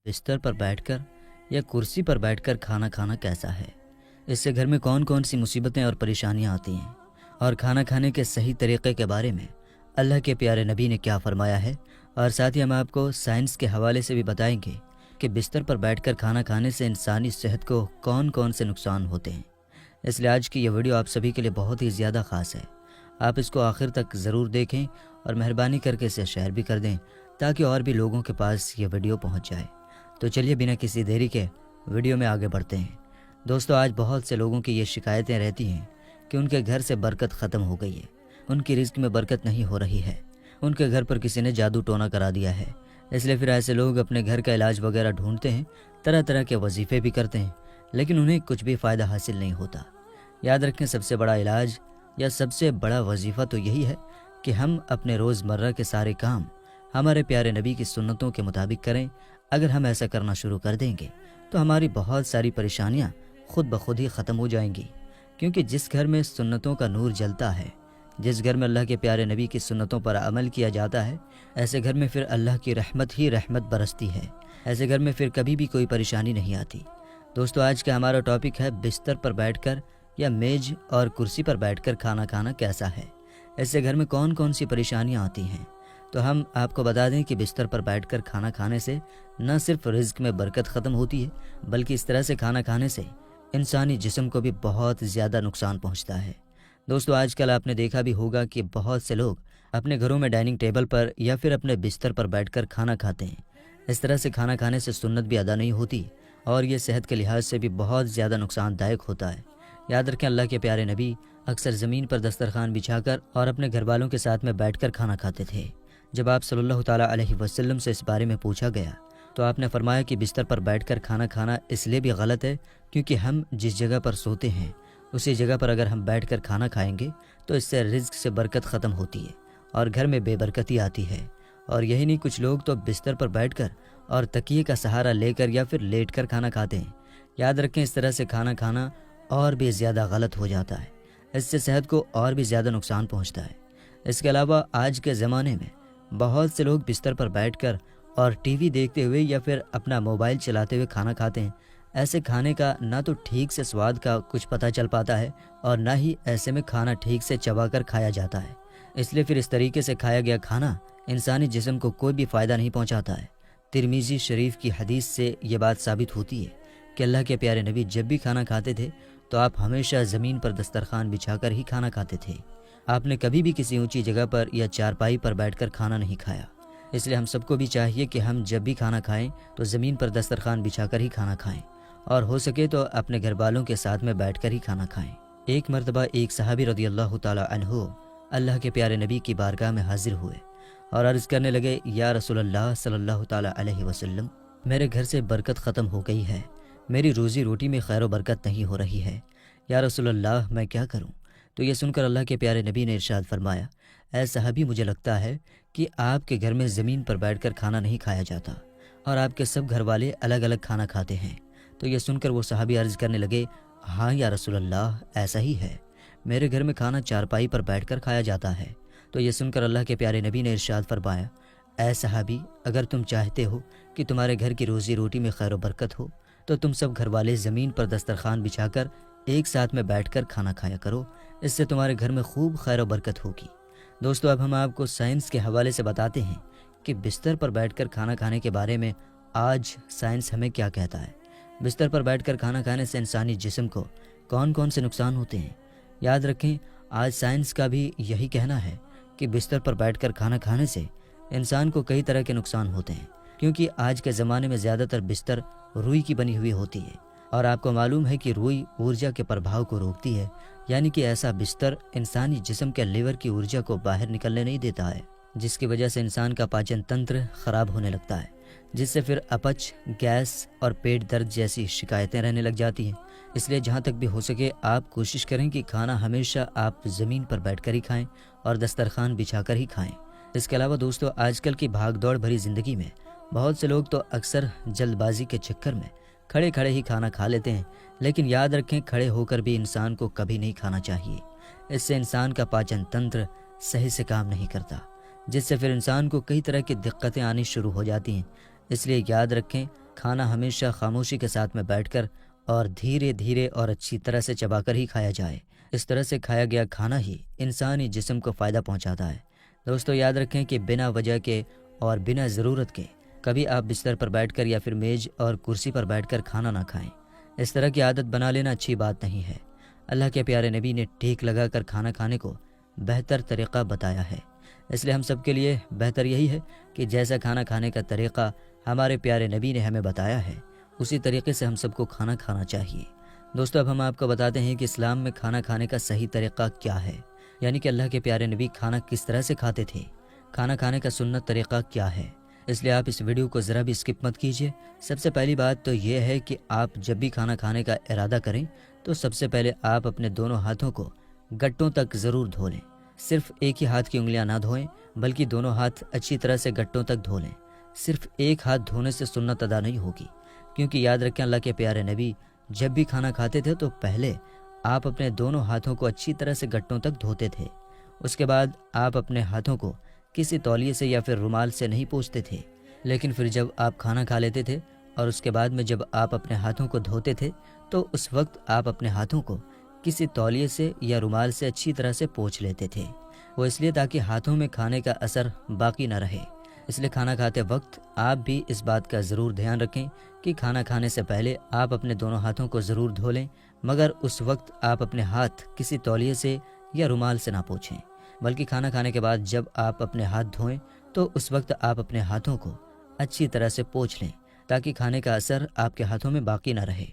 बिस्तर पर बैठकर या कुर्सी पर बैठकर खाना खाना कैसा है, इससे घर में कौन कौन सी मुसीबतें और परेशानियां आती हैं, और खाना खाने के सही तरीक़े के बारे में अल्लाह के प्यारे नबी ने क्या फरमाया है। और साथ ही हम आपको साइंस के हवाले से भी बताएंगे कि बिस्तर पर बैठकर खाना खाने से इंसानी सेहत को कौन कौन से नुकसान होते हैं। इसलिए आज की यह वीडियो आप सभी के लिए बहुत ही ज़्यादा ख़ास है। आप इसको आखिर तक ज़रूर देखें और मेहरबानी करके इसे शेयर भी कर दें ताकि और भी लोगों के पास ये वीडियो पहुंच जाए। तो चलिए बिना किसी देरी के वीडियो में आगे बढ़ते हैं। दोस्तों, आज बहुत से लोगों की ये शिकायतें रहती हैं कि उनके घर से बरकत ख़त्म हो गई है, उनकी रिस्क में बरकत नहीं हो रही है, उनके घर पर किसी ने जादू टोना करा दिया है। इसलिए फिर ऐसे लोग अपने घर का इलाज वगैरह ढूंढते हैं, तरह तरह के वजीफ़े भी करते हैं, लेकिन उन्हें कुछ भी फ़ायदा हासिल नहीं होता। याद रखें, सबसे बड़ा इलाज या सबसे बड़ा वजीफ़ा तो यही है कि हम अपने रोज़मर्रा के सारे काम हमारे प्यारे नबी की सुन्नतों के मुताबिक करें। अगर हम ऐसा करना शुरू कर देंगे तो हमारी बहुत सारी परेशानियां खुद ब खुद ही ख़त्म हो जाएंगी, क्योंकि जिस घर में सुन्नतों का नूर जलता है, जिस घर में अल्लाह के प्यारे नबी की सुन्नतों पर अमल किया जाता है, ऐसे घर में फिर अल्लाह की रहमत ही रहमत बरसती है। ऐसे घर में फिर कभी भी कोई परेशानी नहीं आती। दोस्तों, आज का हमारा टॉपिक है बिस्तर पर बैठकर या मेज और कुर्सी पर बैठकर खाना खाना कैसा है, ऐसे घर में कौन कौन सी परेशानियां आती हैं। तो हम आपको बता दें कि बिस्तर पर बैठकर खाना खाने से न सिर्फ रिज्क में बरकत ख़त्म होती है, बल्कि इस तरह से खाना खाने से इंसानी जिस्म को भी बहुत ज़्यादा नुकसान पहुंचता है। दोस्तों, आजकल आपने देखा भी होगा कि बहुत से लोग अपने घरों में डाइनिंग टेबल पर या फिर अपने बिस्तर पर बैठकर खाना खाते हैं। इस तरह से खाना खाने से सुन्नत भी अदा नहीं होती और ये सेहत के लिहाज से भी बहुत ज़्यादा नुकसानदायक होता है। याद रखें, अल्लाह के प्यारे नबी अक्सर ज़मीन पर दस्तरखान बिछाकर और अपने घर वालों के साथ में बैठकर खाना खाते थे। जब आप सल्लल्लाहु ताला अलैहि वसल्लम से इस बारे में पूछा गया तो आपने फरमाया कि बिस्तर पर बैठकर खाना खाना इसलिए भी गलत है क्योंकि हम जिस जगह पर सोते हैं उसी जगह पर अगर हम बैठकर खाना खाएंगे तो इससे रिज्क से बरकत ख़त्म होती है और घर में बेबरकती आती है। और यही नहीं, कुछ लोग तो बिस्तर पर बैठकर और तकिए का सहारा लेकर या फिर लेटकर खाना खाते हैं। याद रखें, इस तरह से खाना खाना और भी ज़्यादा गलत हो जाता है, इससे सेहत को और भी ज़्यादा नुकसान पहुँचता है। इसके अलावा आज के ज़माने में बहुत से लोग बिस्तर पर बैठकर और टीवी देखते हुए या फिर अपना मोबाइल चलाते हुए खाना खाते हैं। ऐसे खाने का ना तो ठीक से स्वाद का कुछ पता चल पाता है और ना ही ऐसे में खाना ठीक से चबाकर खाया जाता है। इसलिए फिर इस तरीके से खाया गया खाना इंसानी जिस्म को कोई भी फ़ायदा नहीं पहुंचाता है। तिरमिज़ी शरीफ की हदीस से ये बात साबित होती है कि अल्लाह के प्यारे नबी जब भी खाना खाते थे तो आप हमेशा ज़मीन पर दस्तरखान बिछाकर ही खाना खाते थे। आपने कभी भी किसी ऊंची जगह पर या चारपाई पर बैठकर खाना नहीं खाया। इसलिए हम सबको भी चाहिए कि हम जब भी खाना खाएं तो ज़मीन पर दस्तरखान बिछाकर ही खाना खाएं और हो सके तो अपने घर वालों के साथ में बैठकर ही खाना खाएं। एक मरतबा एक सहाबी रज़ियल्लाहु ताला अन्हु अल्लाह के प्यारे नबी की बारगाह में हाजिर हुए और अर्ज़ करने लगे, या रसूलल्लाह सल्लल्लाहु ताला अलैहि वसल्लम, मेरे घर से बरकत ख़त्म हो गई है, मेरी रोज़ी रोटी में खैर बरकत नहीं हो रही है। या रसूलल्लाह, मैं क्या करूं? तो ये सुनकर अल्लाह के प्यारे नबी ने इरशाद फरमाया, ऐ सहाबी, मुझे लगता है कि आपके घर में ज़मीन पर बैठकर खाना नहीं खाया जाता और आपके सब घर वाले अलग अलग खाना खाते हैं। तो ये सुनकर वो सहाबी अर्ज़ करने लगे, हाँ या रसूलल्लाह, ऐसा ही है, मेरे घर में खाना चारपाई पर बैठकर खाया जाता है। तो ये सुनकर अल्लाह के प्यारे नबी ने इरशाद फरमाया, ऐ सहाबी, अगर तुम चाहते हो कि तुम्हारे घर की रोज़ी रोटी में खैर बरकत हो तो तुम सब घर वाले ज़मीन पर दस्तरखान बिछाकर एक साथ में बैठकर खाना खाया करो, इससे तुम्हारे घर में खूब खैर बरकत होगी। दोस्तों, अब हम आपको साइंस के हवाले से बताते हैं कि बिस्तर पर बैठकर खाना खाने के बारे में आज साइंस हमें क्या कहता है। बिस्तर पर बैठकर खाना खाने से इंसानी जिस्म को कौन कौन से नुकसान होते हैं। याद रखें, आज साइंस का भी यही कहना है कि बिस्तर पर बैठकर खाना खाने से इंसान को कई तरह के नुकसान होते हैं, क्योंकि आज के ज़माने में ज़्यादातर बिस्तर रुई की बनी हुई होती है और आपको मालूम है कि रुई ऊर्जा के प्रभाव को रोकती है, यानी कि ऐसा बिस्तर इंसानी जिस्म के लीवर की ऊर्जा को बाहर निकलने नहीं देता है, जिसकी वजह से इंसान का पाचन तंत्र खराब होने लगता है, जिससे फिर अपच, गैस और पेट दर्द जैसी शिकायतें रहने लग जाती हैं। इसलिए जहाँ तक भी हो सके आप कोशिश करें कि खाना हमेशा आप ज़मीन पर बैठकर ही खाएं और दस्तरखान बिछाकर ही खाएं। इसके अलावा दोस्तों, आजकल की भाग दौड़ भरी ज़िंदगी में बहुत से लोग तो अक्सर जल्दबाजी के चक्कर में खड़े खड़े ही खाना खा लेते हैं, लेकिन याद रखें, खड़े होकर भी इंसान को कभी नहीं खाना चाहिए। इससे इंसान का पाचन तंत्र सही से काम नहीं करता, जिससे फिर इंसान को कई तरह की दिक्कतें आनी शुरू हो जाती हैं। इसलिए याद रखें, کھانا ہمیشہ خاموشی کے ساتھ میں بیٹھ کر اور دھیرے دھیرے اور اچھی طرح سے چبا کر ہی کھایا جائے۔ اس طرح سے کھایا گیا کھانا ہی انسانی جسم کو فائدہ پہنچاتا ہے۔ دوستو یاد رکھیں کہ بنا وجہ کے اور بنا ضرورت کے کبھی آپ بستر پر بیٹھ کر یا پھر میز اور کرسی پر بیٹھ کر کھانا نہ کھائیں۔ اس طرح کی عادت بنا لینا اچھی بات نہیں ہے۔ اللہ کے پیارے نبی نے ٹیک لگا کر کھانا کھانے کو بہتر طریقہ بتایا ہے، اس لیے ہم سب کے لیے بہتر یہی ہے کہ جیسا کھانا کھانے کا طریقہ ہمارے پیارے نبی نے ہمیں بتایا ہے اسی طریقے سے ہم سب کو کھانا کھانا چاہیے۔ دوستو اب ہم آپ کو بتاتے ہیں کہ اسلام میں کھانا کھانے کا صحیح طریقہ کیا ہے، یعنی کہ اللہ کے پیارے نبی کھانا کس طرح سے کھاتے تھے، کھانا کھانے کا سنت طریقہ کیا ہے۔ اس لیے آپ اس ویڈیو کو ذرا بھی اسکپ مت کیجیے۔ سب سے پہلی بات تو یہ ہے کہ آپ جب بھی کھانا کھانے کا ارادہ کریں تو سب سے پہلے آپ اپنے دونوں ہاتھوں کو گٹوں تک ضرور دھو لیں۔ صرف ایک ہی ہاتھ کی انگلیاں نہ دھوئیں بلکہ دونوں ہاتھ اچھی طرح سے گٹوں تک دھو لیں۔ صرف ایک ہاتھ دھونے سے سنت ادا نہیں ہوگی، کیونکہ یاد رکھیں اللہ کے پیارے نبی جب بھی کھانا کھاتے تھے تو پہلے آپ اپنے دونوں ہاتھوں کو اچھی طرح سے گٹوں تک دھوتے تھے۔ اس کے بعد آپ اپنے ہاتھوں کو کسی تولیے سے یا پھر رومال سے نہیں پوچھتے تھے، لیکن پھر جب آپ کھانا کھا لیتے تھے اور اس کے بعد میں جب آپ اپنے ہاتھوں کو دھوتے تھے تو اس وقت آپ اپنے ہاتھوں کو کسی تولیے سے یا رومال سے اچھی طرح سے پوچھ لیتے تھے۔ وہ اس لیے تاکہ ہاتھوں میں کھانے کا اثر باقی نہ رہے۔ اس لیے کھانا کھاتے وقت آپ بھی اس بات کا ضرور دھیان رکھیں کہ کھانا کھانے سے پہلے آپ اپنے دونوں ہاتھوں کو ضرور دھو لیں، مگر اس وقت آپ اپنے ہاتھ کسی تولیے سے یا رومال سے نہ پوچھیں، بلکہ کھانا کھانے کے بعد جب آپ اپنے ہاتھ دھوئیں تو اس وقت آپ اپنے ہاتھوں کو اچھی طرح سے پوچھ لیں تاکہ کھانے کا اثر آپ کے ہاتھوں میں باقی نہ رہے۔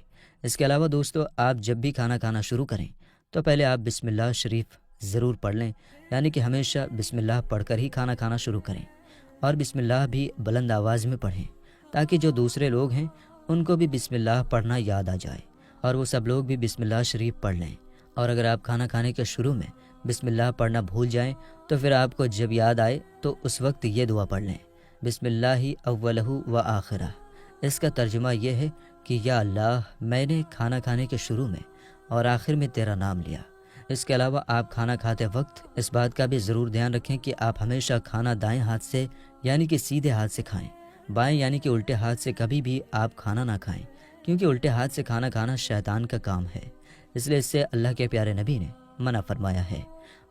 اس کے علاوہ دوستو آپ جب بھی کھانا کھانا شروع کریں تو پہلے آپ بسم اللہ شریف ضرور پڑھ لیں، یعنی کہ ہمیشہ بسم اللہ پڑھ کر ہی کھانا کھانا شروع کریں، اور بسم اللہ بھی بلند آواز میں پڑھیں تاکہ جو دوسرے لوگ ہیں ان کو بھی بسم اللہ پڑھنا یاد آ جائے اور وہ سب لوگ بھی بسم اللہ شریف پڑھ لیں۔ اور اگر آپ کھانا کھانے کے شروع میں بسم اللہ پڑھنا بھول جائیں تو پھر آپ کو جب یاد آئے تو اس وقت یہ دعا پڑھ لیں، بسم اللہ اولہ و آخرہ۔ اس کا ترجمہ یہ ہے کہ یا اللہ میں نے کھانا کھانے کے شروع میں اور آخر میں تیرا نام لیا۔ اس کے علاوہ آپ کھانا کھاتے وقت اس بات کا بھی ضرور دھیان رکھیں کہ آپ ہمیشہ کھانا دائیں ہاتھ سے یعنی کہ سیدھے ہاتھ سے کھائیں، بائیں یعنی کہ الٹے ہاتھ سے کبھی بھی آپ کھانا نہ کھائیں، کیونکہ الٹے ہاتھ سے کھانا کھانا شیطان کا کام ہے، اس لیے اس سے اللہ کے پیارے نبی نے منع فرمایا ہے۔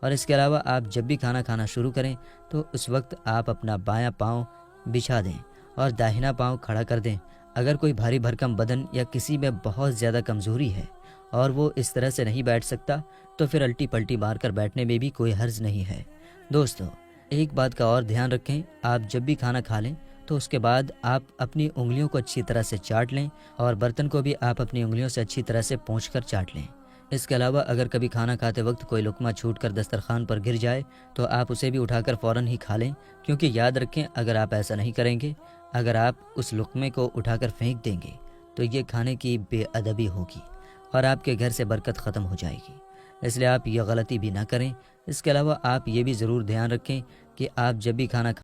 اور اس کے علاوہ آپ جب بھی کھانا کھانا شروع کریں تو اس وقت آپ اپنا بایاں پاؤں بچھا دیں اور داہنا پاؤں کھڑا کر دیں۔ اگر کوئی بھاری بھرکم بدن یا کسی میں بہت زیادہ کمزوری ہے اور وہ اس طرح سے نہیں بیٹھ سکتا تو پھر الٹی پلٹی مار کر بیٹھنے میں بھی کوئی حرج نہیں ہے۔ دوستو ایک بات کا اور دھیان رکھیں، آپ جب بھی کھانا کھا لیں تو اس کے بعد آپ اپنی انگلیوں کو اچھی طرح سے چاٹ لیں اور برتن کو بھی آپ اپنی انگلیوں سے اچھی طرح سے پونچھ کر چاٹ لیں۔ اس کے علاوہ اگر کبھی کھانا کھاتے وقت کوئی لقمہ چھوٹ کر دسترخوان پر گر جائے تو آپ اسے بھی اٹھا کر فوراً ہی کھا لیں، کیونکہ یاد رکھیں اگر آپ ایسا نہیں کریں گے، اگر آپ اس لقمے کو اٹھا کر پھینک دیں گے تو یہ کھانے کی بے ادبی ہوگی اور آپ کے گھر سے برکت ختم ہو جائے گی، اس لیے آپ یہ غلطی بھی نہ کریں۔ اس کے علاوہ آپ یہ بھی ضرور دھیان رکھیں کہ آپ جب بھی کھانا